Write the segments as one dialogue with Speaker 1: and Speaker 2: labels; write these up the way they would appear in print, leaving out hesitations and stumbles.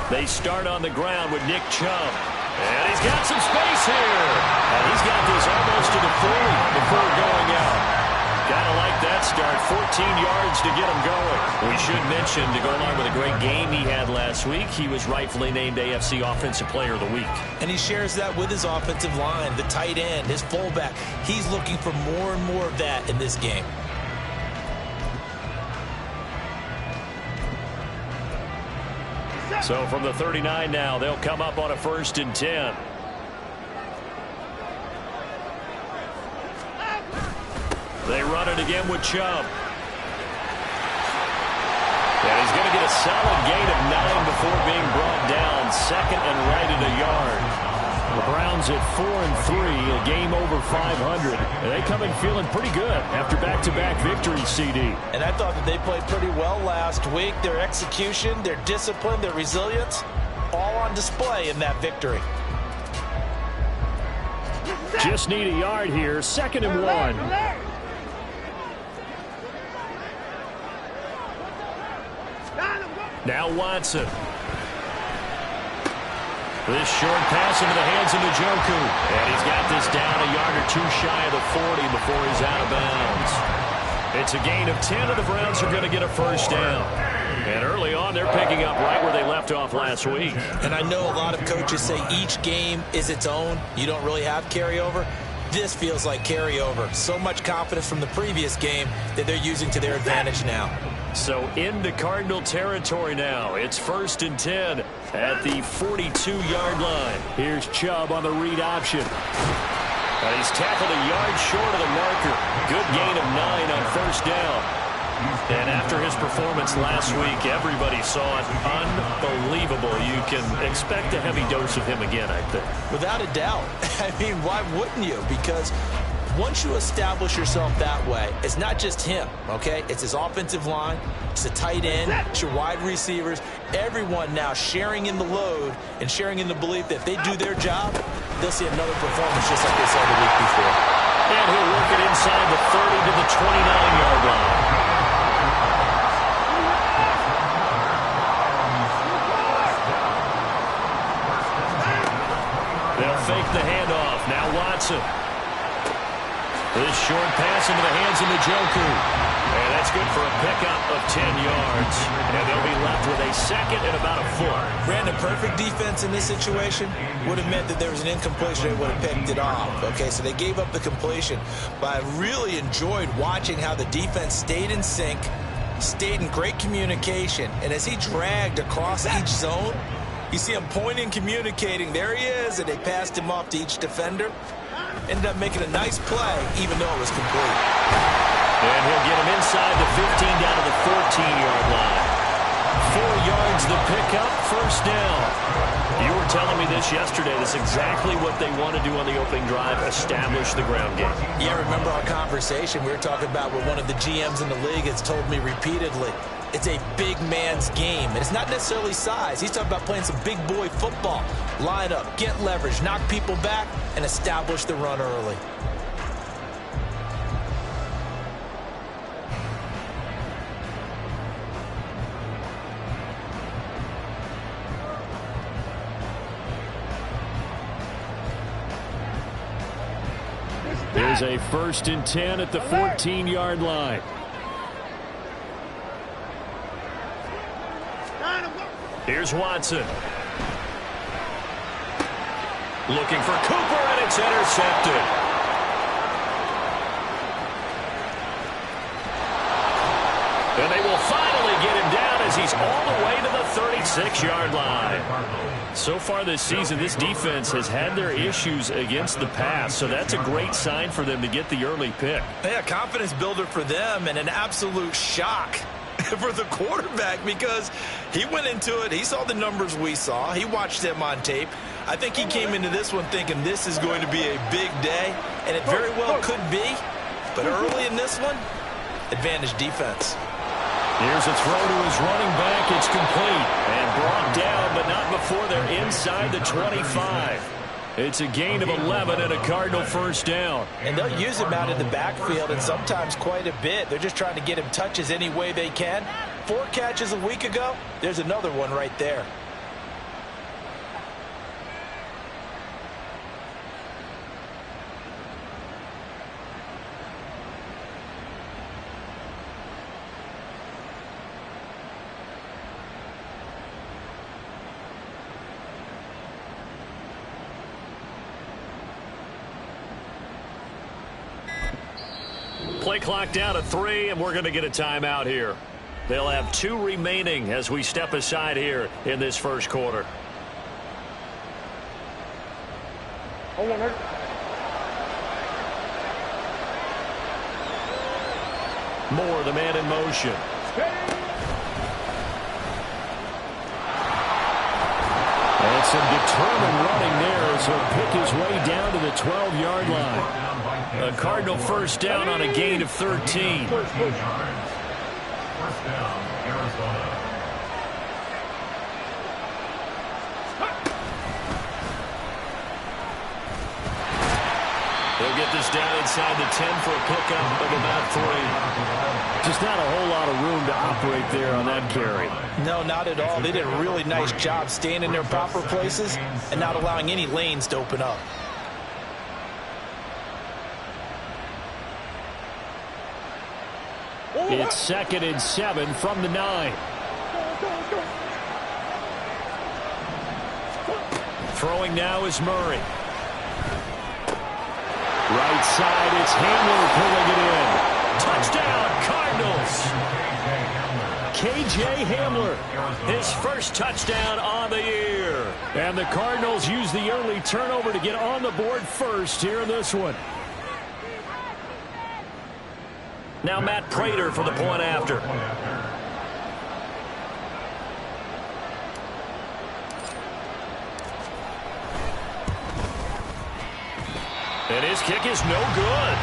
Speaker 1: They start on the ground with Nick Chubb. And he's got some space here. And he's got this almost to the 40 before going out. Gotta like that start. 14 yards to get him going. We should mention, to go along with a great game he had last week, he was rightfully named AFC Offensive Player of the Week.
Speaker 2: And he shares that with his offensive line, the tight end, his fullback. He's looking for more and more of that in this game.
Speaker 1: So from the 39 now, they'll come up on a 1st and 10. They run it again with Chubb. And he's going to get a solid gain of 9 before being brought down. 2nd and right at a yard. The Browns at 4-3, a game over 500. And they come in feeling pretty good after back-to-back victories, CD.
Speaker 2: And I thought that they played pretty well last week. Their execution, their discipline, their resilience, all on display in that victory.
Speaker 1: Just need a yard here. 2nd and 1. Now Watson. This short pass into the hands of Njoku. And he's got this down a yard or 2 shy of the 40 before he's out of bounds. It's a gain of 10, and the Browns are going to get a 1st down. And early on, they're picking up right where they left off last week.
Speaker 2: And I know a lot of coaches say each game is its own. You don't really have carryover. This feels like carryover. So much confidence from the previous game that they're using to their advantage now.
Speaker 1: So into Cardinal territory now. It's 1st and 10 at the 42-yard line. Here's Chubb on the read option. And he's tackled a yard short of the marker. Good gain of 9 on 1st down. And after his performance last week, everybody saw it. Unbelievable. You can expect a heavy dose of him again, I think.
Speaker 2: Without a doubt. I mean, why wouldn't you? Because once you establish yourself that way, it's not just him, okay? It's his offensive line, it's the tight end, it's your wide receivers, everyone now sharing in the load and sharing in the belief that if they do their job, they'll see another performance just like they saw the week before.
Speaker 1: And he'll work it inside the 30 to the 29-yard line. They'll fake the handoff. Now Watson. This short pass into the hands of Njoku. And that's good for a pickup of 10 yards. And they'll be left with a 2nd and about a 4.
Speaker 2: Brandon, perfect defense in this situation would have meant that there was an incompletion. They would have picked it off. Okay, so they gave up the completion. But I really enjoyed watching how the defense stayed in sync, stayed in great communication. And as he dragged across each zone, you see him pointing, communicating. There he is, and they passed him off to each defender. Ended up making a nice play, even though it was complete.
Speaker 1: And he'll get him inside the 15 down to the 14-yard line. 4 yards the pickup, 1st down. You were telling me this yesterday. That's exactly what they want to do on the opening drive, establish the ground game.
Speaker 2: Yeah, remember our conversation we were talking about with one of the GMs in the league has told me repeatedly. It's a big man's game, and it's not necessarily size. He's talking about playing some big boy football. Line up, get leverage, knock people back, and establish the run early.
Speaker 1: Here's a 1st and 10 at the 14-yard line. Here's Watson. Looking for Cooper, and it's intercepted. And they will finally get him down as he's all the way to the 36-yard line. So far this season, this defense has had their issues against the pass, so that's a great sign for them to get the early pick.
Speaker 2: Yeah, confidence builder for them and an absolute shock for the quarterback because he went into it. He saw the numbers we saw. He watched them on tape. I think he came into this one thinking this is going to be a big day, and it very well could be. But early in this one, advantage defense.
Speaker 1: Here's a throw to his running back. It's complete and brought down, but not before they're inside the 25. It's a gain of 11 and a Cardinal 1st down.
Speaker 2: And they'll use him out in the backfield and sometimes quite a bit. They're just trying to get him touches any way they can. 4 catches a week ago. There's another one right there.
Speaker 1: Play clock down to 3, and we're going to get a timeout here. They'll have 2 remaining as we step aside here in this first quarter. Moore, the man in motion. And some determined running there as he'll pick his way down to the 12-yard line. A Cardinal first down on a gain of 13.
Speaker 3: First down, Arizona.
Speaker 1: They'll get this down inside the 10 for a pickup of about 3. Just not a whole lot of room to operate there on that carry.
Speaker 2: No, not at all. They did a really nice job staying in their proper places and not allowing any lanes to open up.
Speaker 1: It's 2nd and 7 from the 9. Throwing now is Murray. Right side, it's Hamler pulling it in. Touchdown, Cardinals. K.J. Hamler, his first touchdown on the year. And the Cardinals use the early turnover to get on the board first here in this one. Now Matt Prater for the point after. And his kick is no good.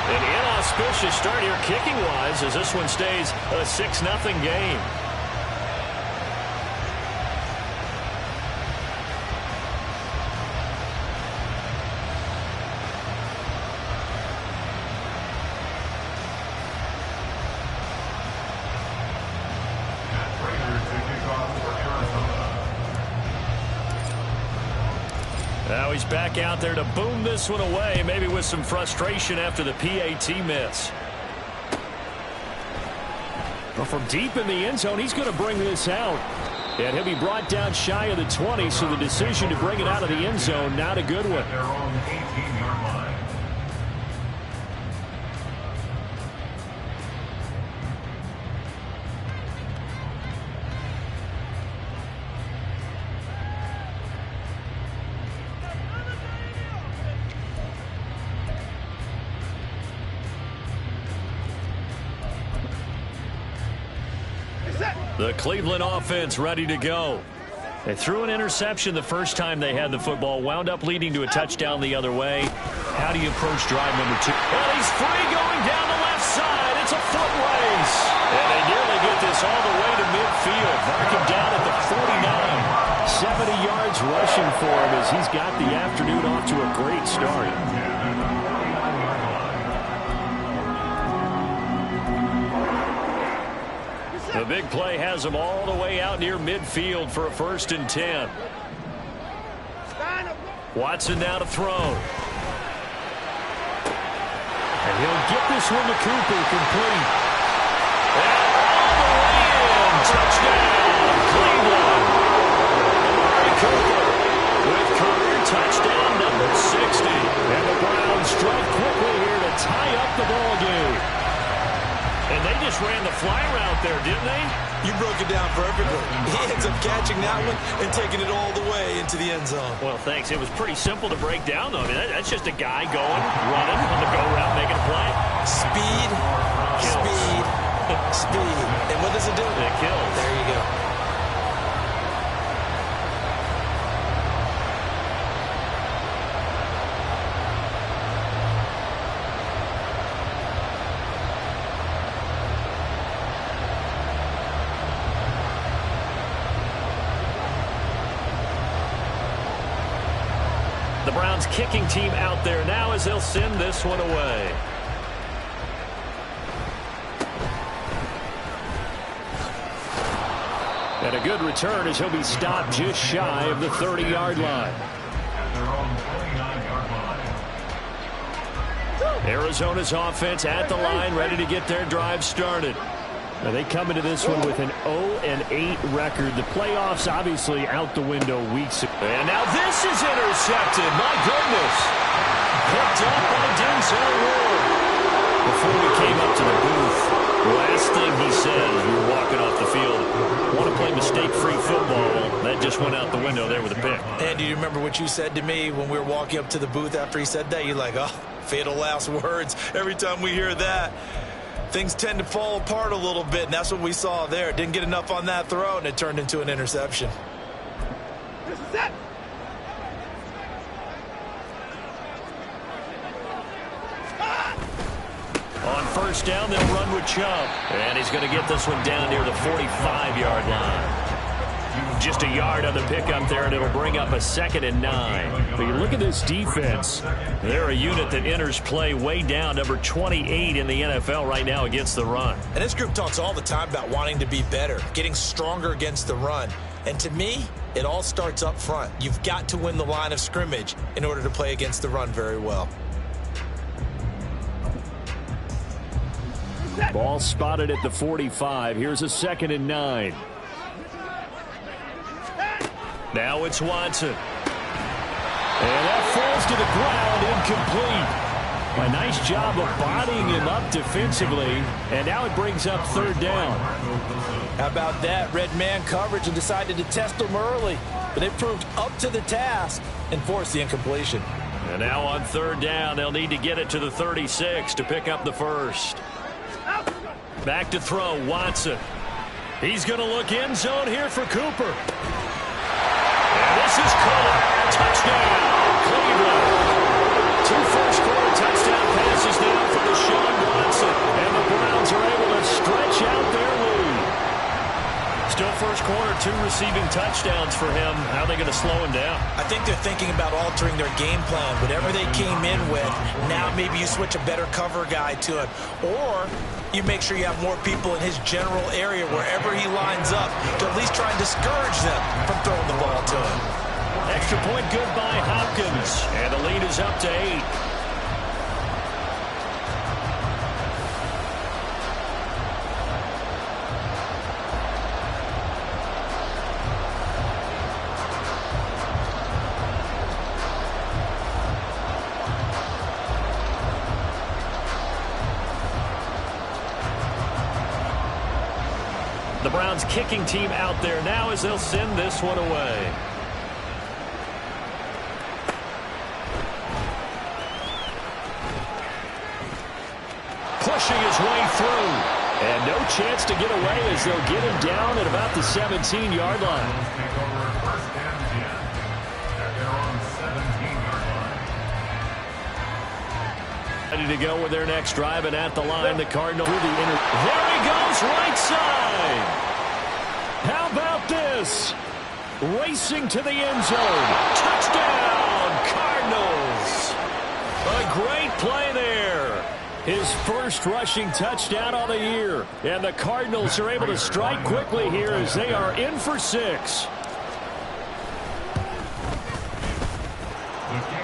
Speaker 1: An inauspicious start here kicking-wise as this one stays a 6-0 game. Now he's back out there to boom this one away, maybe with some frustration after the PAT miss. Well, from deep in the end zone, he's going to bring this out. And he'll be brought down shy of the 20, so the decision to bring it out of the end zone, not a good one.
Speaker 3: Their own 18-yard line.
Speaker 1: The Cleveland offense ready to go. They threw an interception the first time they had the football, wound up leading to a touchdown the other way. How do you approach drive number 2? Well, he's free going down the left side. It's a foot race. And they nearly get this all the way to midfield. Mark him down at the 49. 70 yards rushing for him as he's got the afternoon off to a great start. The big play has him all the way out near midfield for a 1st and 10. Watson now to throw. And he'll get this one to Cooper complete. And all the way in. Touchdown, Cleveland. Amari Cooper with career touchdown number 60. And the Browns strike quickly here to tie up the ball game. And they just ran the fly route there, didn't they?
Speaker 2: You broke it down perfectly. He ends up catching that one and taking it all the way into the end zone.
Speaker 1: Well, thanks. It was pretty simple to break down, though. I mean, that's just a guy going, running on the go route, making a play.
Speaker 2: Speed, speed, speed. And what does it do?
Speaker 1: It kills.
Speaker 2: There you go.
Speaker 1: The Browns kicking team out there now as they'll send this one away. And a good return as he'll be stopped just shy of the 30-yard line.
Speaker 3: At their own 29-yard line.
Speaker 1: Arizona's offense at the line, ready to get their drive started. Now they come into this one with an 0-8 record. The playoffs obviously out the window weeks ago. And now this is intercepted. My goodness. Picked up by Denzel Ward. Before we came up to the booth, the last thing he said as we were walking off the field, want to play mistake-free football. Well, that just went out the window there with a pick.
Speaker 2: And do you remember what you said to me when we were walking up to the booth after he said that? You're like, oh, fatal last words. Every time we hear that, things tend to fall apart a little bit, and that's what we saw there. Didn't get enough on that throw, and it turned into an interception.
Speaker 4: This is it.
Speaker 1: On first down, they'll run with Chubb. And he's going to get this one down near the 45-yard line. Just a yard on the pickup there, and it'll bring up a 2nd and 9. But you look at this defense. They're a unit that enters play way down, number 28 in the NFL right now against the run.
Speaker 2: And this group talks all the time about wanting to be better, getting stronger against the run. And to me, it all starts up front. You've got to win the line of scrimmage in order to play against the run very well.
Speaker 1: Ball spotted at the 45. Here's a 2nd and 9. Now it's Watson. And that falls to the ground, incomplete. A nice job of bodying him up defensively. And now it brings up 3rd down.
Speaker 2: How about that? Red man coverage and decided to test them early. But they proved up to the task and forced the incompletion.
Speaker 1: And now on 3rd down, they'll need to get it to the 36 to pick up the first. Back to throw, Watson. He's going to look end zone here for Cooper. And this is caught. Touchdown, Cleveland. 2 first-quarter touchdown passes now for Deshaun Watson. And the Browns are able to stretch out their lead. Still first quarter, 2 receiving touchdowns for him. How are they going to slow him down?
Speaker 2: I think they're thinking about altering their game plan. Whatever they came in with, now maybe you switch a better cover guy to him. Or you make sure you have more people in his general area wherever he lines up to at least try and discourage them from throwing the ball to him.
Speaker 1: Extra point good by Hopkins. And the lead is up to 8. The Browns kicking team out there now as they'll send this one away. Pushing his way through. And no chance to get away as they'll get him down at about the 17-yard line.
Speaker 3: Take over 1st and 10 at their own 17-yard line.
Speaker 1: Ready to go with their next drive, and at the line, the Cardinals. There he goes, right side. How about this? Racing to the end zone. Touchdown, Cardinals. A great play there. His first rushing touchdown of the year. And the Cardinals are able to strike quickly here as they are in for 6.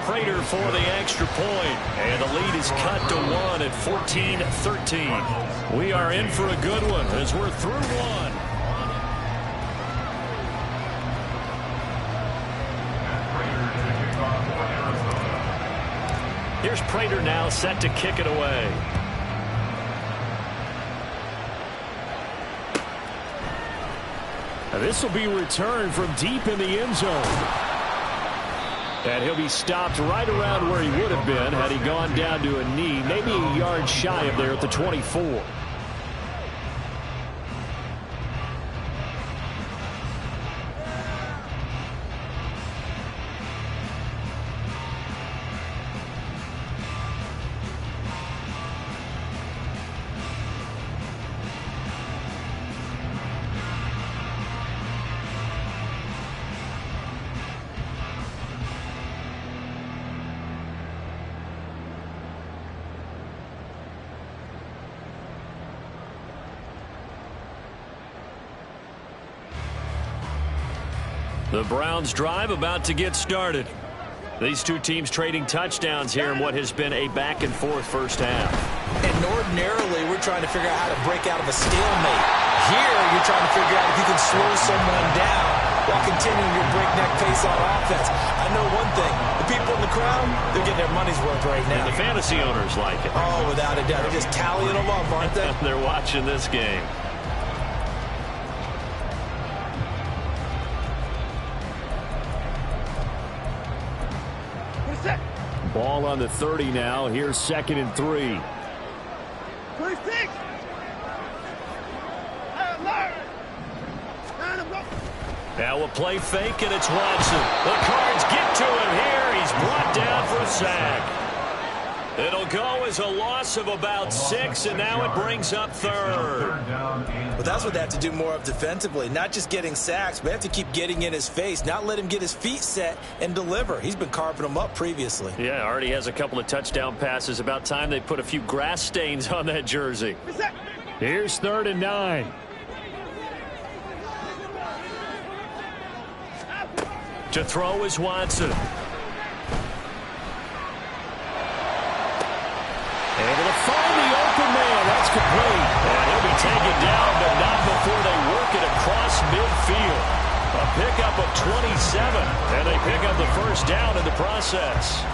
Speaker 1: Prater for the extra point. And the lead is cut to 1 at 14-13. We are in for a good one as we're through 1. Here's Prater now set to kick it away. Now this will be returned from deep in the end zone. And he'll be stopped right around where he would have been had he gone down to a knee, maybe a yard shy of there at the 24. The Browns drive about to get started. These two teams trading touchdowns here in what has been a back-and-forth first half.
Speaker 2: And ordinarily, we're trying to figure out how to break out of a stalemate. Here, you're trying to figure out if you can slow someone down while continuing your breakneck breakneck pace on offense. I know one thing. The people in the crowd, they're getting their money's worth right now.
Speaker 1: And the fantasy owners like it.
Speaker 2: Oh, without a doubt. They're just tallying them up, aren't they?
Speaker 1: They're watching this game.
Speaker 4: What is that?
Speaker 1: Ball on the 30 now. Here's 2nd and 3.
Speaker 4: 26.
Speaker 1: Now a play fake, and it's Watson. The Cards get to him here. He's brought down for a sack. It'll go as a loss of about 6, and now it brings up 3rd.
Speaker 2: But that's what they have to do more of defensively. Not just getting sacks, but they have to keep getting in his face. Not let him get his feet set and deliver. He's been carving them up previously.
Speaker 1: Yeah, already has a couple of touchdown passes. About time they put a few grass stains on that jersey. Here's 3rd and 9. To throw is Watson. Able to find the open man. That's complete. And he'll be taken down, but not before they work it across midfield. A pickup of 27, and they pick up the first down in the process.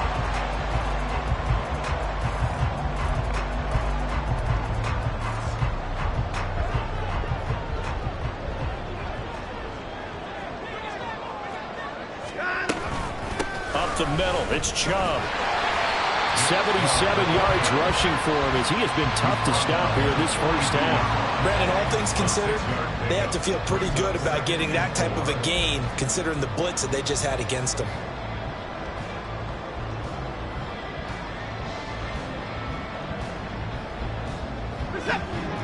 Speaker 1: Up the middle, it's Chubb. 77 yards rushing for him as he has been tough to stop here this first half.
Speaker 2: Brandon, all things considered, they have to feel pretty good about getting that type of a gain considering the blitz that they just had against them.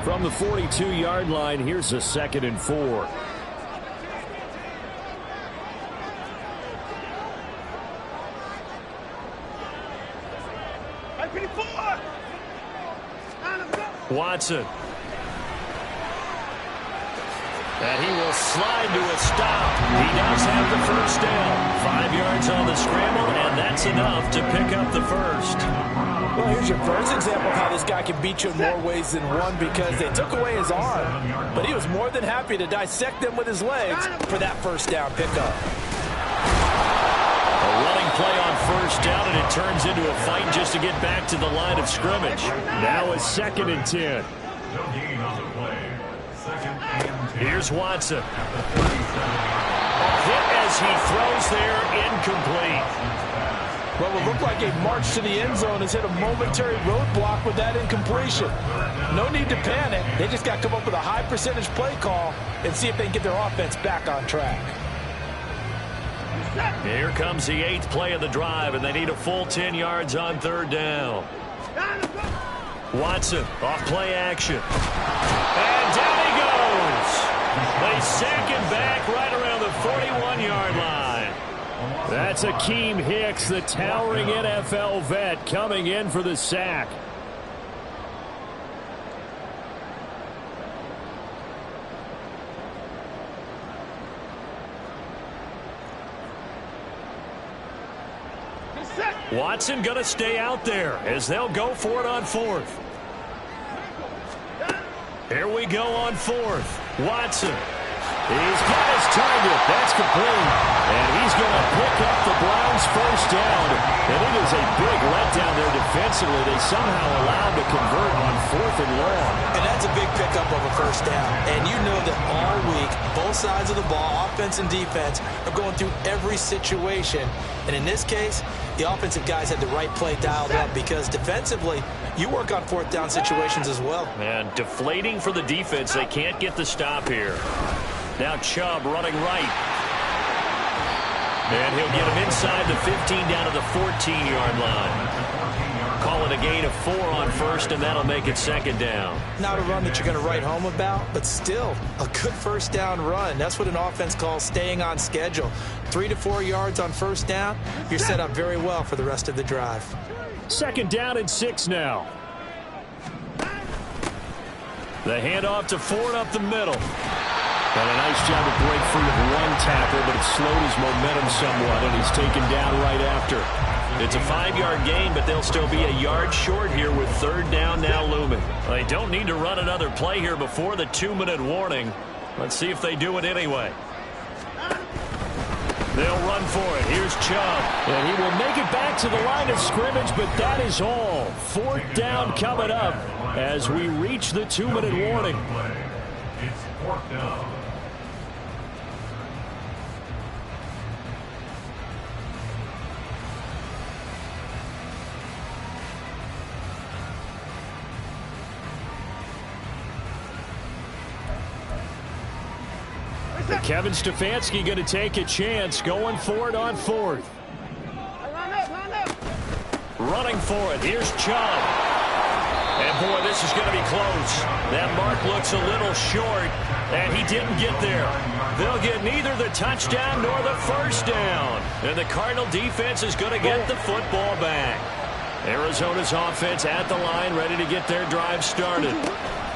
Speaker 1: From the 42-yard line, here's a 2nd and 4. Watson. And he will slide to a stop. He does have the first down. 5 yards on the scramble, and that's enough to pick up the first.
Speaker 2: Well, here's your first example of how this guy can beat you in more ways than one because they took away his arm, but he was more than happy to dissect them with his legs for that first down pickup.
Speaker 1: A running play on first down, and it turns into a fight just to get back to the line of scrimmage. Now it's 2nd and 10. Here's Watson. A hit as he throws there, incomplete.
Speaker 2: Well, it looked like a march to the end zone has hit a momentary roadblock with that incompletion. No need to panic. They just got to come up with a high percentage play call and see if they can get their offense back on track.
Speaker 1: Here comes the 8th play of the drive, and they need a full 10 yards on 3rd down. Watson off play action. And down he goes. They sack him back right around the 41-yard line. That's Akeem Hicks, the towering NFL vet, coming in for the sack. Watson going to stay out there as they'll go for it on 4th. Here we go on 4th. Watson. He's got his target. That's complete. And he's going to pick up the Browns' first down. And it is a big letdown there defensively. They somehow allowed to convert on 4th and long.
Speaker 2: And that's a big pickup of a first down. And you know that all week, both sides of the ball, offense and defense, are going through every situation. And in this case, the offensive guys had the right play dialed up because defensively, you work on 4th down situations as well.
Speaker 1: And deflating for the defense. They can't get the stop here. Now Chubb running right. And he'll get him inside the 15 down to the 14-yard line. Call it a gain of 4 on 1st, and that'll make it 2nd down.
Speaker 2: Not a run that you're going to write home about, but still a good first down run. That's what an offense calls staying on schedule. 3 to 4 yards on first down, you're set up very well for the rest of the drive.
Speaker 1: 2nd down and 6 now. The handoff to Ford up the middle. And a nice job to break free of one tackle, but it slowed his momentum somewhat, and he's taken down right after. It's a 5-yard gain, but they'll still be a yard short here with 3rd down now looming. They don't need to run another play here before the 2-minute warning. Let's see if they do it anyway. They'll run for it. Here's Chubb. And he will make it back to the line of scrimmage, but that is all. 4th down coming up as we reach the 2-minute warning.
Speaker 3: It's 4th down.
Speaker 1: Kevin Stefanski going to take a chance, going for it on 4th. Running for it. Here's Chubb. And, boy, this is going to be close. That mark looks a little short, and he didn't get there. They'll get neither the touchdown nor the first down. And the Cardinal defense is going to get the football back. Arizona's offense at the line, ready to get their drive started.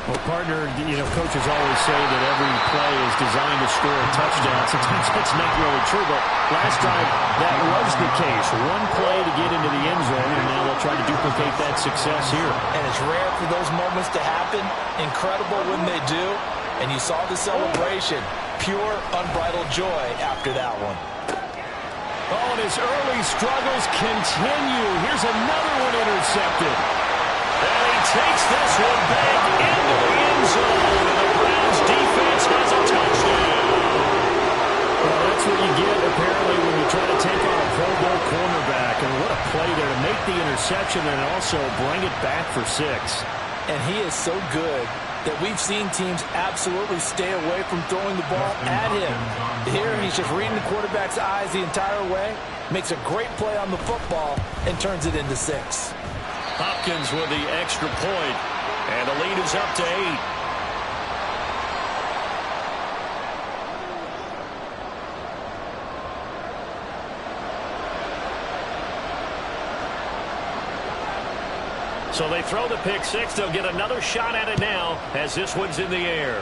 Speaker 5: Well, partner, coaches always say that every play is designed to score a touchdown. Sometimes that's not really true, but last drive that was the case. One play to get into the end zone, and now they'll try to duplicate that success here.
Speaker 2: And it's rare for those moments to happen. Incredible when they do. And you saw the celebration. Pure, unbridled joy after that one.
Speaker 1: Oh, and his early struggles continue. Here's another one intercepted. And he takes this one back into the end zone. And the Browns defense has a touchdown.
Speaker 5: Well, that's what you get, apparently, when you try to take on a Pro Bowl cornerback. And what a play there to make the interception and also bring it back for 6.
Speaker 2: And he is so good that we've seen teams absolutely stay away from throwing the ball at him. Here, he's just reading the quarterback's eyes the entire way, makes a great play on the football, and turns it into 6.
Speaker 1: Hopkins with the extra point, and the lead is up to 8. So they throw the pick 6. They'll get another shot at it now as this one's in the air.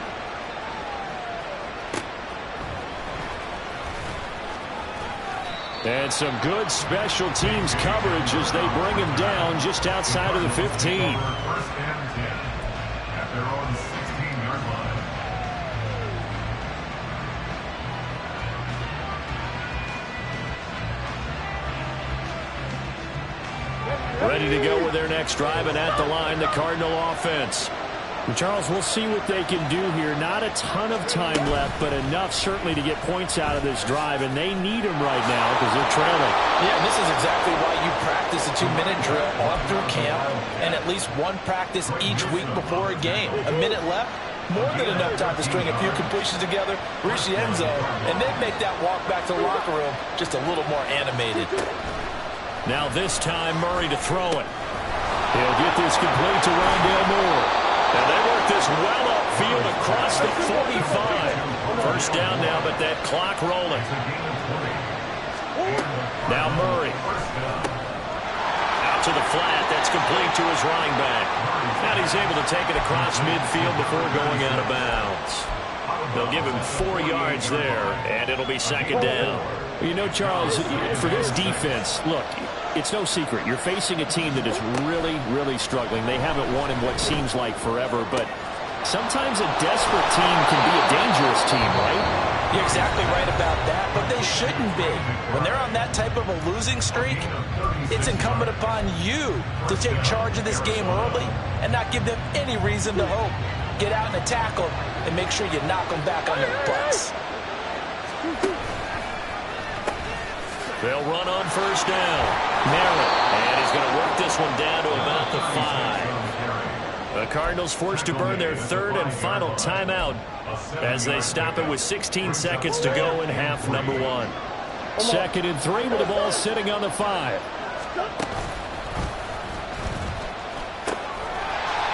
Speaker 1: And some good special teams coverage as they bring him down just outside of the 15.
Speaker 3: 1st and 10 at their own 16-yard line.
Speaker 1: Ready to go with their next drive, and at the line, the Cardinal offense.
Speaker 5: And Charles, we'll see what they can do here. Not a ton of time left, but enough certainly to get points out of this drive, and they need them right now because they're trailing.
Speaker 2: Yeah, this is exactly why you practice a 2-minute drill all through camp and at least one practice each week before a game. A minute left, more than enough time to string a few completions together, reach the end zone, and then make that walk back to the locker room just a little more animated.
Speaker 1: Now this time, Murray to throw it. He'll get this complete to Rondale Moore. And they work this well upfield across the 45. First down now, but that clock rolling. Now Murray. Out to the flat. That's complete to his running back. And he's able to take it across midfield before going out of bounds. They'll give him 4 yards there, and it'll be 2nd down.
Speaker 5: You know, Charles, for this defense, look, it's no secret. You're facing a team that is really, really struggling. They haven't won in what seems like forever, but sometimes a desperate team can be a dangerous team, right?
Speaker 2: You're exactly right about that, but they shouldn't be. When they're on that type of a losing streak, it's incumbent upon you to take charge of this game early and not give them any reason to hope. Get out and attack them and make sure you knock them back on their butts.
Speaker 1: They'll run on first down. Merritt, and he's going to work this one down to about the 5. The Cardinals forced to burn their 3rd and final timeout as they stop it with 16 seconds to go in half number 1.
Speaker 5: 2nd and 3 with the ball sitting on the 5.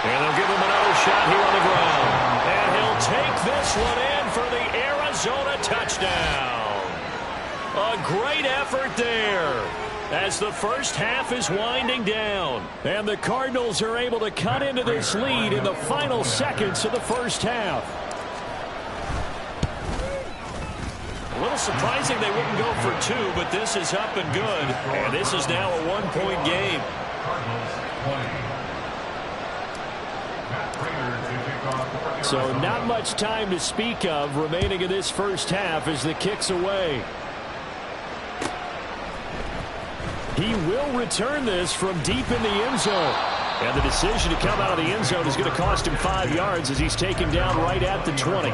Speaker 1: And they'll give him another shot here on the ground. And he'll take this one in for the Arizona touchdown. A great effort there as the first half is winding down. And the Cardinals are able to cut into this lead in the final seconds of the first half. A little surprising they wouldn't go for 2, but this is up and good. And this is now a 1-point game.
Speaker 5: So not much time to speak of remaining in this first half as the kick's away.
Speaker 1: He will return this from deep in the end zone. And the decision to come out of the end zone is going to cost him 5 yards as he's taken down right at the 20.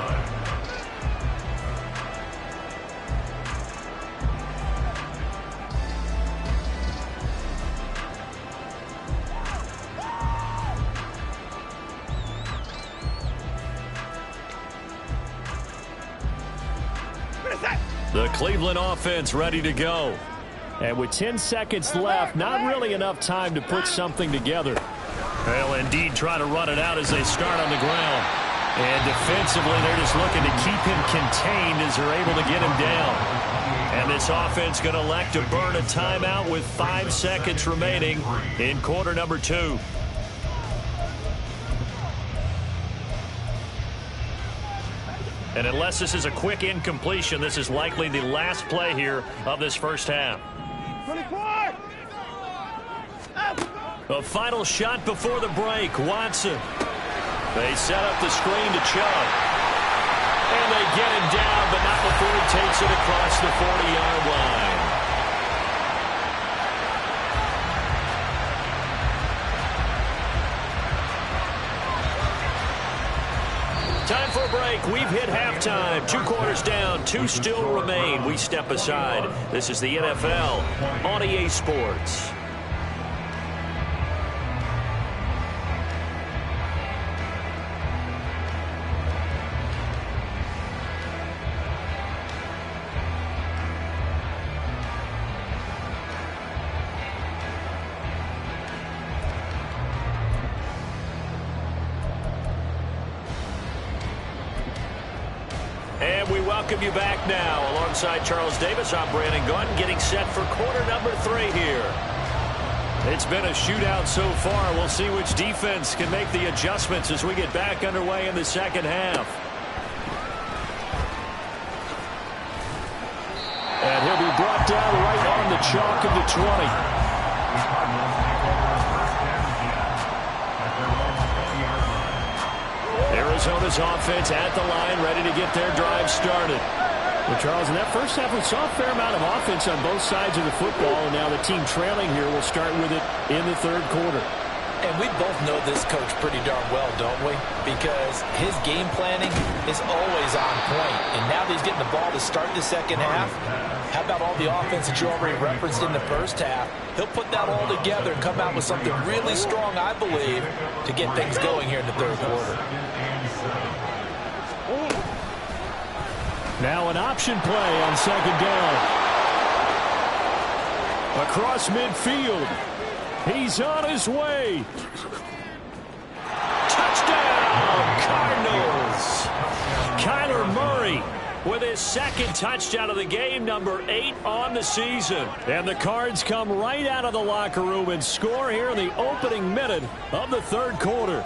Speaker 1: The Cleveland offense ready to go. And with 10 seconds left, not really enough time to put something together. They'll indeed try to run it out as they start on the ground. And defensively, they're just looking to keep him contained as they're able to get him down. And this offense going to elect to burn a timeout with 5 seconds remaining in quarter number 2. And unless this is a quick incompletion, this is likely the last play here of this first half.
Speaker 4: 24!
Speaker 1: A final shot before the break. Watson. They set up the screen to Chubb. And they get him down, but not before he takes it across the 40-yard line. Time for a break. We've hit halftime. 2 quarters down. 2 still remain. We step aside. This is the NFL on EA Sports. And we welcome you back now. Alongside Charles Davis, I'm Brandon Gunn, getting set for quarter number 3 here. It's been a shootout so far. We'll see which defense can make the adjustments as we get back underway in the second half. And he'll be brought down right on the chalk of the 20. Arizona's offense at the line, ready to get their drive started. Well, Charles, in that first half, we saw a fair amount of offense on both sides of the football, and now the team trailing here will start with it in the third quarter.
Speaker 2: And we both know this coach pretty darn well, don't we? Because his game planning is always on point. And now that he's getting the ball to start the second half, how about all the offense that you already referenced in the first half? He'll put that all together and come out with something really strong, I believe, to get things going here in the third quarter.
Speaker 1: Now an option play on second down. Across midfield. He's on his way. Touchdown, Cardinals. Kyler Murray with his second touchdown of the game, number 8 on the season. And the Cards come right out of the locker room and score here in the opening minute of the third quarter.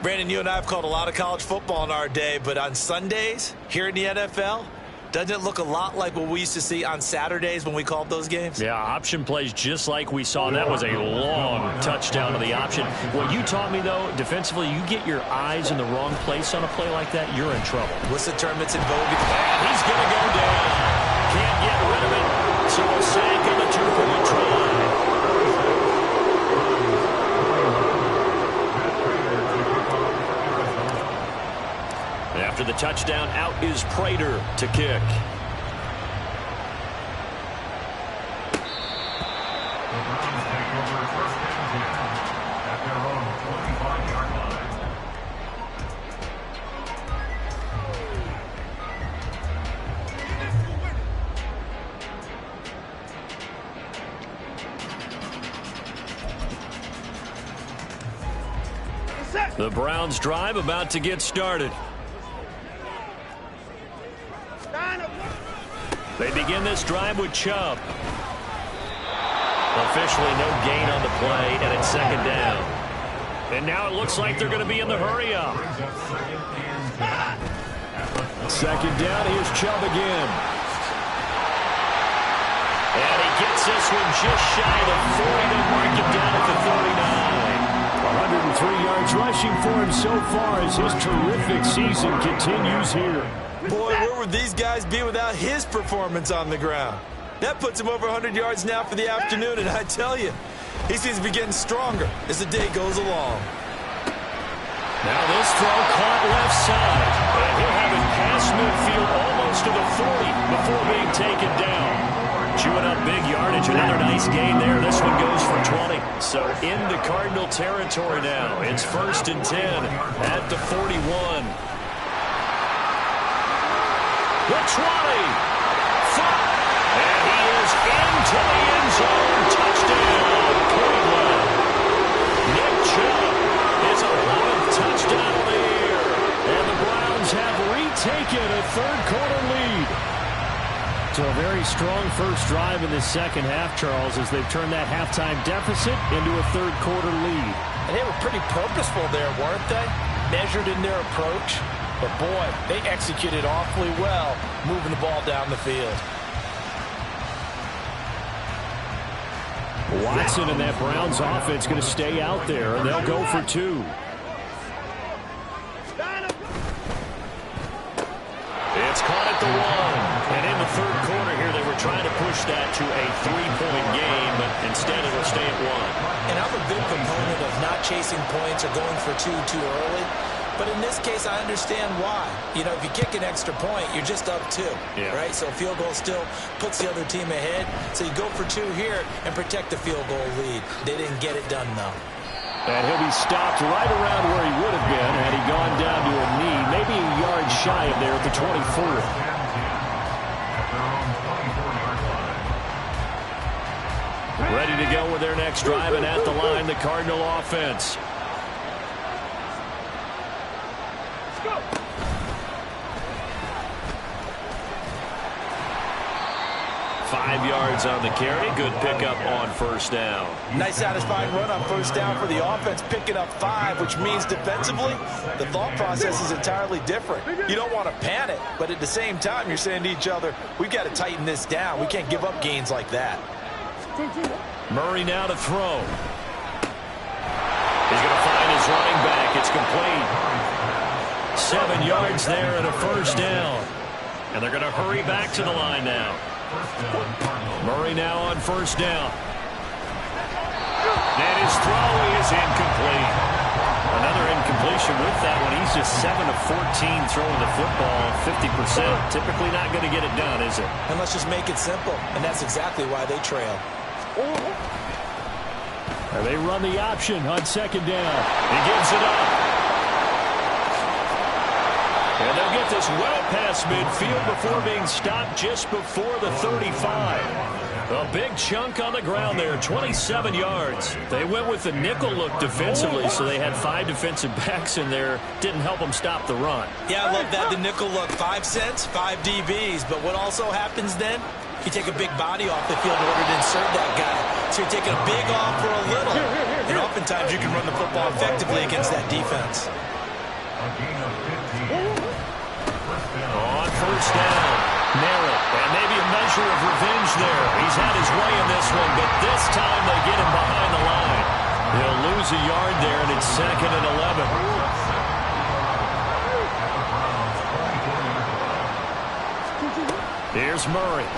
Speaker 2: Brandon, you and I have called a lot of college football in our day, but on Sundays here in the NFL, doesn't it look a lot like what we used to see on Saturdays when we called those games?
Speaker 1: Yeah, option plays just like we saw. That was a long touchdown to the option. What you taught me, though, defensively, you get your eyes in the wrong place on a play like that, you're in trouble.
Speaker 2: What's the term that's in vogue?
Speaker 1: And he's going to go down. Can't get rid of it, so a sack on the 2-point try. After the touchdown, out is Prater to kick. The Browns' drive about to get started. They begin this drive with Chubb. Officially no gain on the play, and it's second down. And now it looks like they're going to be in the hurry-up. Second down, here's Chubb again. And he gets this one just shy of 40 to mark him down at the 39. 103 yards rushing for him so far as his terrific season continues here.
Speaker 2: Boy, where would these guys be without his performance on the ground? That puts him over 100 yards now for the afternoon, and I tell you, he seems to be getting stronger as the day goes along.
Speaker 1: Now this throw caught left side, and he'll have it past midfield almost to the 40 before being taken down. Chewing up big yardage, another nice gain there. This one goes for 20. So into Cardinal territory now. It's 1st and 10 at the 41. The 20. And he is into the end zone. Touchdown, Cleveland. Nick Chubb is 11th touchdown of the year. And the Browns have retaken a third-quarter lead.
Speaker 5: So a very strong first drive in the second half, Charles, as they've turned that halftime deficit into a third-quarter lead.
Speaker 2: And they were pretty purposeful there, weren't they? Measured in their approach. But, boy, they executed awfully well moving the ball down the field.
Speaker 5: Watson and that Browns offense going to stay out there, and they'll go for 2.
Speaker 1: It's caught at the 1. And in the third quarter here, they were trying to push that to a 3-point game, but instead it'll stay at 1.
Speaker 2: And I'm a big proponent of not chasing points or going for 2 too early. But in this case, I understand why. You know, if you kick an extra point, you're just up 2, right? So a field goal still puts the other team ahead. So you go for 2 here and protect the field goal lead. They didn't get it done, though.
Speaker 5: And he'll be stopped right around where he would have been had he gone down to a knee, maybe a yard shy of there at the 24.
Speaker 1: Ready to go with their next drive, and at the line, the Cardinal offense. 5 yards on the carry. Good pickup on first down.
Speaker 2: Nice satisfying run on first down for the offense, picking up 5, which means defensively, the thought process is entirely different. You don't want to panic, but at the same time, you're saying to each other, we've got to tighten this down. We can't give up gains like that.
Speaker 1: Murray now to throw. He's going to find his running back. It's complete. 7 yards there and a first down. And they're going to hurry back to the line now. Murray now on first down. And his throw is incomplete. Another incompletion with that one. He's just 7 of 14 throwing the football, 50%. Typically not going to get it done, is it?
Speaker 2: And let's just make it simple. And that's exactly why they trail.
Speaker 5: And they run the option on second down.
Speaker 1: He gives it up. And they'll get this well past midfield before being stopped just before the 35. A big chunk on the ground there, 27 yards. They went with the nickel look defensively, so they had 5 defensive backs in there. Didn't help them stop the run.
Speaker 2: Yeah, I love that, the nickel look. 5 cents, 5 DBs. But what also happens then? You take a big body off the field in order to insert that guy. So you're taking a big off for a little. And oftentimes you can run the football effectively against that defense.
Speaker 1: On first down, Merritt, and maybe a measure of revenge there. He's had his way in this one, but this time they get him behind the line. He'll lose a yard there, and it's 2nd and 11. Here's Murray.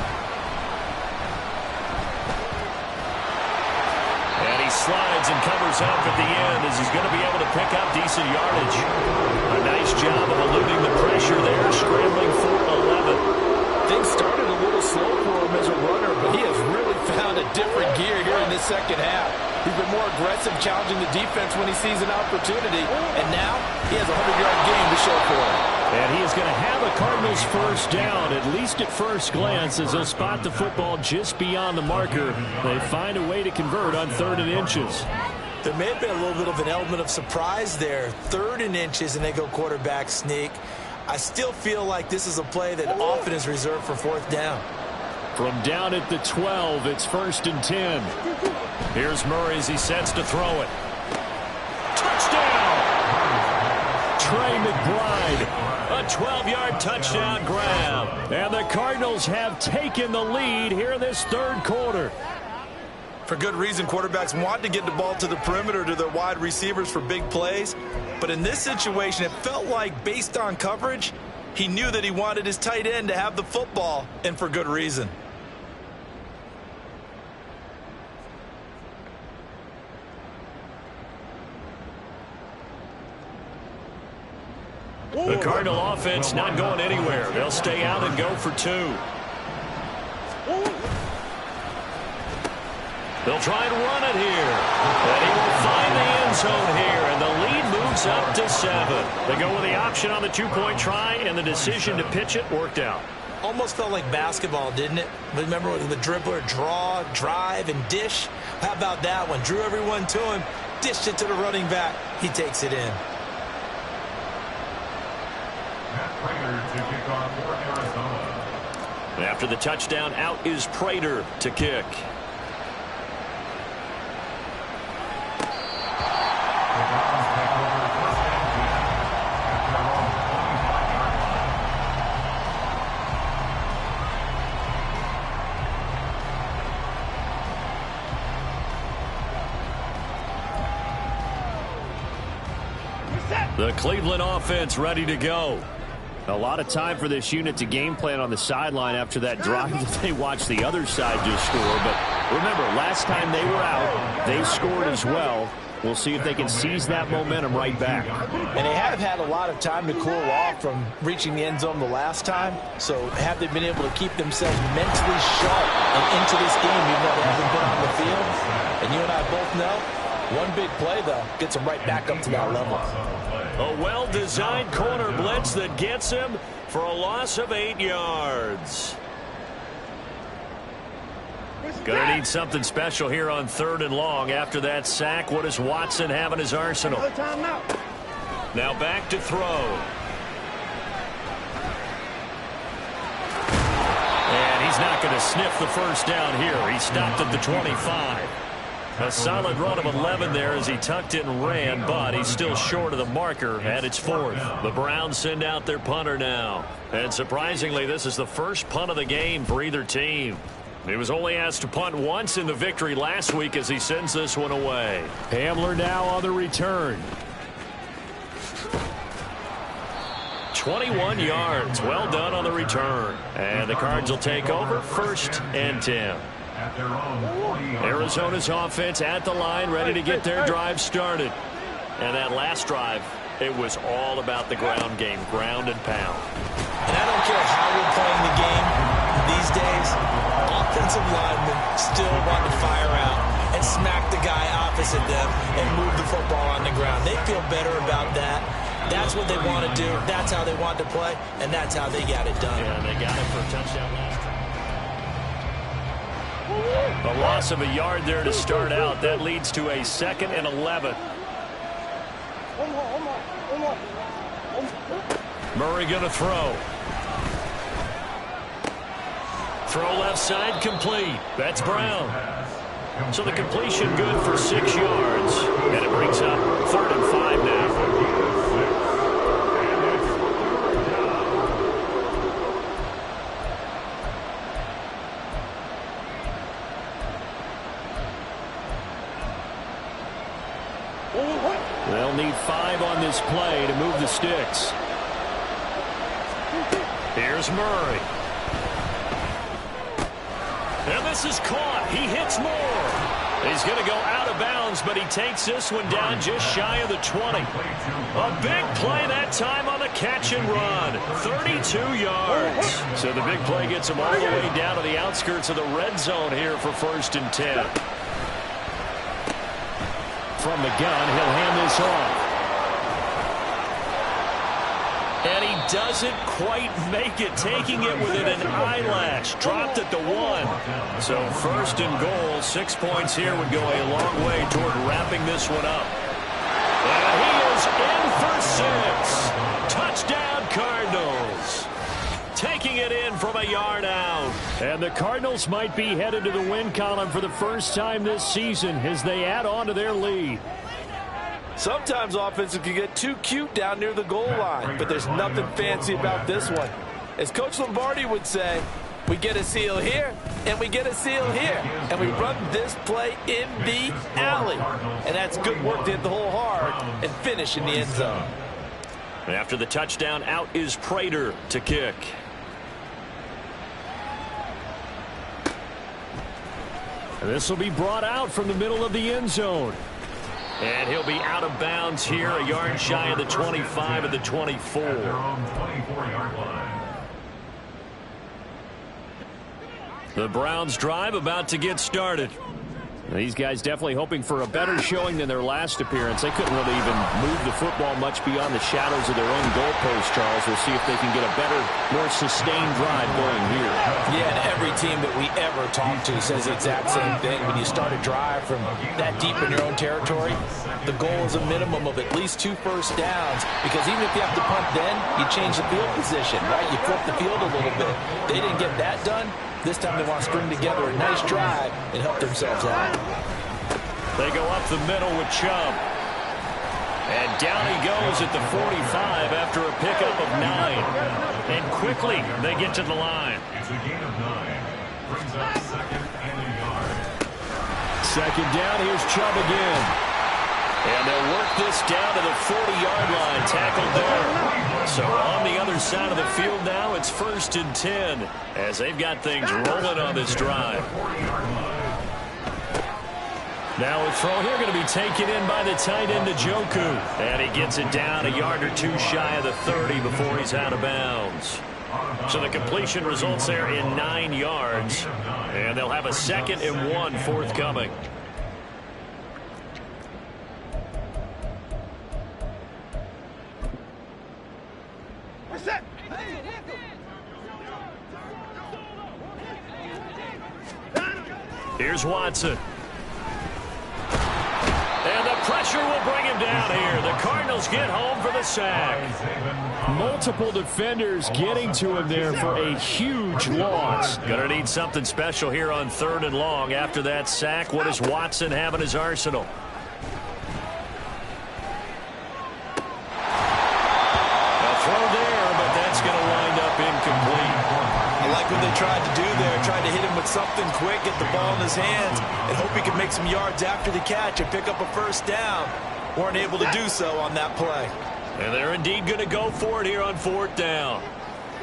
Speaker 1: And he slides and covers up at the end as he's going to be able to pick up decent yardage. A nice job of eluding the pressure there, scrambling for 11.
Speaker 2: Things started a little slow for him as a runner, but he has really found a different gear here in this second half. He's been more aggressive, challenging the defense when he sees an opportunity, and now he has a 100-yard game to show for it.
Speaker 5: And he is going to have a Cardinals first down, at least at first glance, as they'll spot the football just beyond the marker. They find a way to convert on 3rd and inches.
Speaker 2: There may have been a little bit of an element of surprise there. 3rd and inches, and they go quarterback sneak. I still feel like this is a play that often is reserved for 4th down.
Speaker 5: From down at the 12, it's 1st and 10.
Speaker 1: Here's Murray as he sets to throw it. Touchdown!
Speaker 5: Trey McBride.
Speaker 1: A 12-yard touchdown grab.
Speaker 5: And the Cardinals have taken the lead here in this 3rd quarter.
Speaker 2: For good reason, quarterbacks want to get the ball to the perimeter to their wide receivers for big plays. But in this situation, it felt like, based on coverage, he knew that he wanted his tight end to have the football, and for good reason.
Speaker 1: The Cardinal offense not going anywhere. They'll stay out and go for 2. They'll try and run it here. And he will find the end zone here, and the lead moves up to 7. They go with the option on the 2-point try, and the decision to pitch it worked out.
Speaker 2: Almost felt like basketball, didn't it? Remember with the dribbler, draw, drive, and dish? How about that one? Drew everyone to him, dished it to the running back. He takes it in.
Speaker 3: Matt Prater to kick off for Arizona.
Speaker 1: After the touchdown, out is Prater to kick. The Cleveland offense ready to go.
Speaker 5: A lot of time for this unit to game plan on the sideline after that drive that they watched the other side just score. But remember, last time they were out, they scored as well. We'll see if they can seize that momentum right back.
Speaker 2: And they have had a lot of time to cool off from reaching the end zone the last time. So have they been able to keep themselves mentally sharp and into this game even though they haven't been on the field? And you and I both know, one big play, though, gets them right back up to that level.
Speaker 1: A well-designed corner blitz that gets him for a loss of 8 yards. Gonna need something special here on 3rd and long. After that sack, what does Watson have in his arsenal? Now back to throw. And he's not going to sniff the first down here. He stopped at the 25. A solid run of 11 there as he tucked it and ran, but he's still short of the marker at its 4th. The Browns send out their punter now. And surprisingly, this is the first punt of the game for either team. He was only asked to punt once in the victory last week as he sends this one away.
Speaker 5: Hamler now on the return.
Speaker 1: 21 yards. Well done on the return. And the Cards will take over 1st and 10. Arizona's offense at the line, ready to get their drive started. And that last drive, it was all about the ground game, ground and pound.
Speaker 2: And I don't care how we're playing the game these days, offensive linemen still want to fire out and smack the guy opposite them and move the football on the ground. They feel better about that. That's what they want to do. That's how they want to play, and that's how they got it done.
Speaker 1: Yeah, they got it for a touchdown last time. A loss of a yard there to start out. That leads to a 2nd and 11. Murray going to throw. Throw left side complete. That's Brown. So the completion good for 6 yards. And it brings up 3rd and 5 now.
Speaker 5: They'll need 5 on this play to move the sticks.
Speaker 1: Here's Murray. And this is caught. He hits more. He's going to go out of bounds, but he takes this one down just shy of the 20. A big play that time on the catch and run. 32 yards. So the big play gets him all the way down to the outskirts of the red zone here for 1st and 10.
Speaker 5: From the gun, he'll hand this off.
Speaker 1: And he doesn't quite make it, taking it within an eyelash. Dropped at the 1. So 1st and goal, 6 points here would go a long way toward wrapping this one up. And he is in for 6. Touchdown, Cardinals. Taking it in from a yard out.
Speaker 5: And the Cardinals might be headed to the win column for the first time this season as they add on to their lead.
Speaker 6: Sometimes offenses can get too cute down near the goal line, but there's nothing fancy about this one. As Coach Lombardi would say, we get a seal here, and we get a seal here, and we run this play in the alley. And that's good work to hit the hole hard and finish in the end zone.
Speaker 1: After the touchdown, out is Prater to kick.
Speaker 5: And this will be brought out from the middle of the end zone.
Speaker 1: And he'll be out of bounds here, a yard shy of the 25 of the 24.
Speaker 3: At their own 24-yard line.
Speaker 1: The Browns drive about to get started.
Speaker 5: These guys definitely hoping for a better showing than their last appearance. They couldn't really even move the football much beyond the shadows of their own goalpost, Charles. We'll see if they can get a better, more sustained drive going here.
Speaker 2: Yeah, and every team that we ever talk to says the exact same thing. When you start a drive from that deep in your own territory, the goal is a minimum of at least 2 first downs, because even if you have to punt then, you change the field position, right? You flip the field a little bit. They didn't get that done. This time they want to string together a nice drive and help themselves out.
Speaker 1: They go up the middle with Chubb. And down he goes at the 45 after a pickup of 9. And quickly they get to the line.
Speaker 3: It's a gain of 9. Brings up 2nd and a yard.
Speaker 5: 2nd down, here's Chubb again.
Speaker 1: And they'll work this down to the 40-yard line, tackled there. So on the other side of the field now, it's 1st and 10 as they've got things rolling on this drive. Now a throw here going to be taken in by the tight end, Njoku. And he gets it down a yard or 2 shy of the 30 before he's out of bounds. So the completion results there in 9 yards. And they'll have a 2nd and 1 forthcoming. Here's Watson. And the pressure will bring him down here. The Cardinals get home for the sack.
Speaker 5: Multiple defenders getting to him there for a huge loss.
Speaker 1: Gonna need something special here on 3rd and long. After that sack, what does Watson have in his arsenal? A throw there, but that's going to wind up incomplete.
Speaker 2: I like what they tried to do there, tried to hit him with something quick, get the ball in his hands, and hope he could make some yards after the catch and pick up a 1st down. Weren't able to do so on that play.
Speaker 1: And they're indeed going to go for it here on 4th down.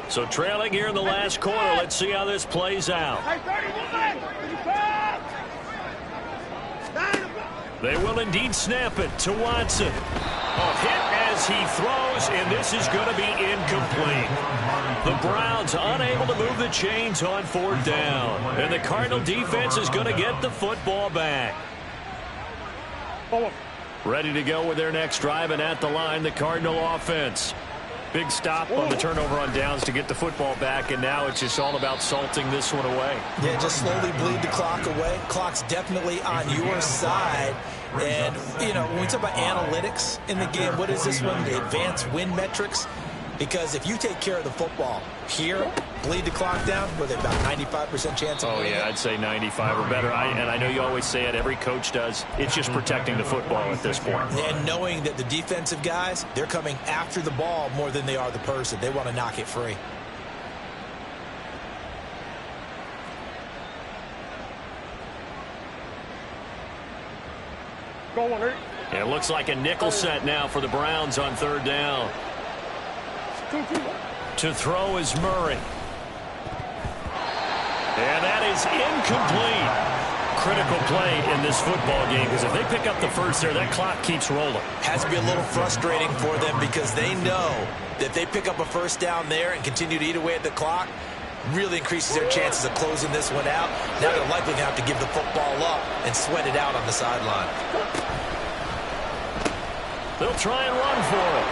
Speaker 1: So trailing here in the last quarter, let's see how this plays out. They will indeed snap it to Watson. Hit as he throws, and this is going to be incomplete. The Browns unable to move the chains on 4th down. And the Cardinal defense is going to get the football back. Ready to go with their next drive, and at the line, the Cardinal offense. Big stop on the turnover on downs to get the football back, and now it's just all about salting this one away.
Speaker 2: Yeah, just slowly bleed the clock away. Clock's definitely on your side. And, you know, when we talk about analytics in the game, what is this one? The advanced win metrics? Because if you take care of the football here, bleed the clock down, with about 95% chance of winning.
Speaker 1: Oh, yeah, I'd say 95 or better. And I know you always say it, every coach does. It's just protecting the football at this point.
Speaker 2: And knowing that the defensive guys, they're coming after the ball more than they are the person. They want to knock it free.
Speaker 1: And it looks like a nickel set now for the Browns on 3rd down. To throw is Murray. And that is incomplete. Critical play in this football game, because if they pick up the first there, that clock keeps rolling.
Speaker 2: Has to be a little frustrating for them, because they know that they pick up a 1st down there and continue to eat away at the clock, really increases their chances of closing this one out. Now they're likely going to have to give the football up and sweat it out on the sideline.
Speaker 1: They'll try and run for it.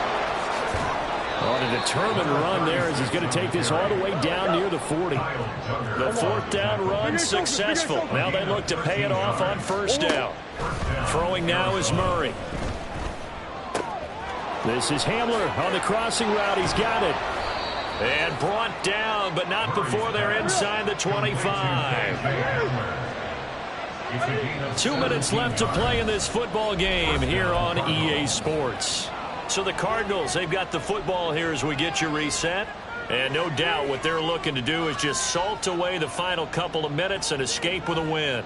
Speaker 5: On a determined run there as he's going to take this all the way down near the 40.
Speaker 1: The 4th down run successful. Now they look to pay it off on 1st down. Throwing now is Murray.
Speaker 5: This is Hamler on the crossing route. He's got it.
Speaker 1: And brought down, but not before they're inside the 25. 2 minutes left to play in this football game here on EA Sports. So the Cardinals, they've got the football here as we get you reset. And no doubt what they're looking to do is just salt away the final couple of minutes and escape with a win.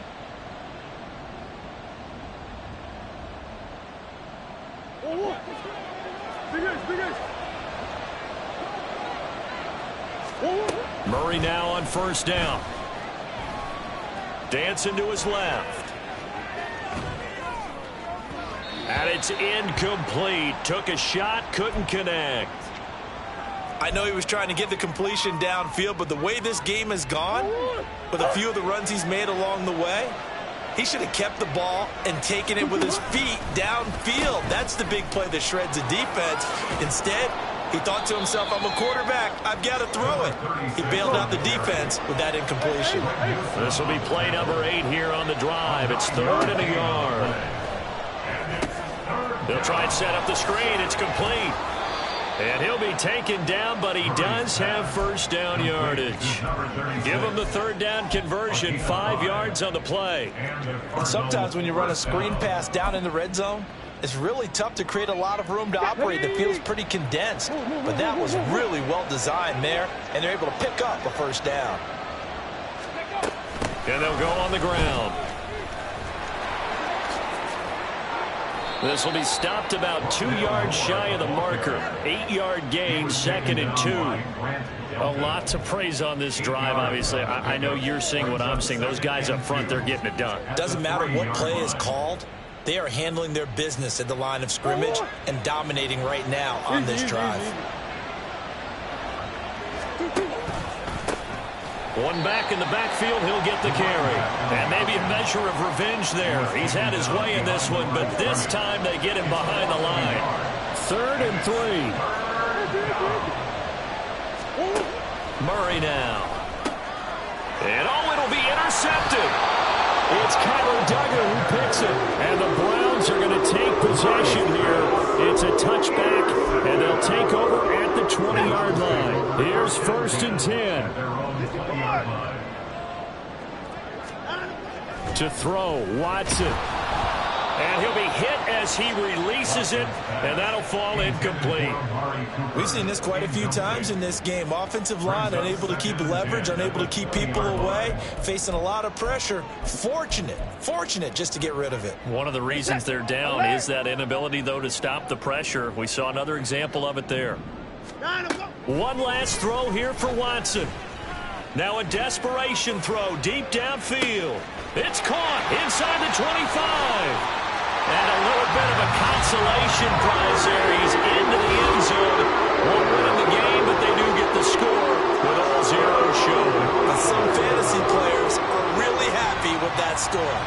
Speaker 1: Murray now on 1st down. Dancing to his left. And it's incomplete. Took a shot, couldn't connect.
Speaker 2: I know he was trying to get the completion downfield, but the way this game has gone, with a few of the runs he's made along the way, he should have kept the ball and taken it with his feet downfield. That's the big play that shreds a defense. Instead, he thought to himself, I'm a quarterback. I've got to throw it. He bailed out the defense with that incompletion.
Speaker 1: This will be play number 8 here on the drive. It's 3rd and a yard. They'll try and set up the screen. It's complete. And he'll be taken down, but he does have first down yardage. Give him the 3rd down conversion, 5 yards on the play.
Speaker 2: And sometimes when you run a screen pass down in the red zone, it's really tough to create a lot of room to operate. The field's pretty condensed, but that was really well designed there, and they're able to pick up a first down.
Speaker 1: And they'll go on the ground. This will be stopped about 2 yards shy of the marker. 8-yard gain, 2nd and 2. A lot to praise on this drive, obviously. I know you're seeing what I'm seeing. Those guys up front, they're getting it done.
Speaker 2: Doesn't matter what play is called. They are handling their business at the line of scrimmage and dominating right now on this drive.
Speaker 1: One back in the backfield, he'll get the carry. And maybe a measure of revenge there. He's had his way in this one, but this time they get him behind the line. 3rd and 3. Murray now. And it'll be intercepted. It's Kyler Duggar who picks it. And the Browns are going to take possession here. It's a touchback, and they'll take over at the 20-yard line. Here's 1st and 10. To throw, Watson. And he'll be hit as he releases it, and that'll fall incomplete.
Speaker 2: We've seen this quite a few times in this game. Offensive line unable to keep leverage, unable to keep people away, facing a lot of pressure. Fortunate just to get rid of it.
Speaker 1: One of the reasons they're down is that inability, though, to stop the pressure. We saw another example of it there. One last throw here for Watson. Now a desperation throw deep downfield. It's caught inside the 25. And a little bit of a consolation prize there. He's into the end zone. Won't win the game, but they do get the score with all zeros showing.
Speaker 2: Some fantasy players are really happy with that score.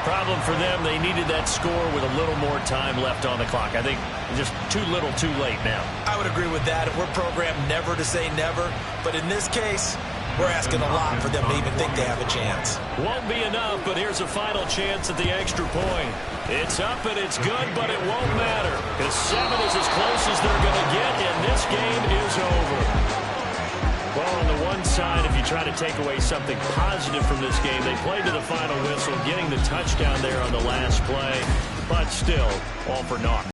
Speaker 1: Problem for them, they needed that score with a little more time left on the clock. I think just too little, too late now.
Speaker 2: I would agree with that. We're programmed never to say never. But in this case, we're asking a lot for them to even think they have a chance.
Speaker 1: Won't be enough, but here's a final chance at the extra point. It's up and it's good, but it won't matter. Because 7 is as close as they're going to get, and this game is over. Well, on the one side, if you try to take away something positive from this game, they played to the final whistle, getting the touchdown there on the last play, but still, all for naught.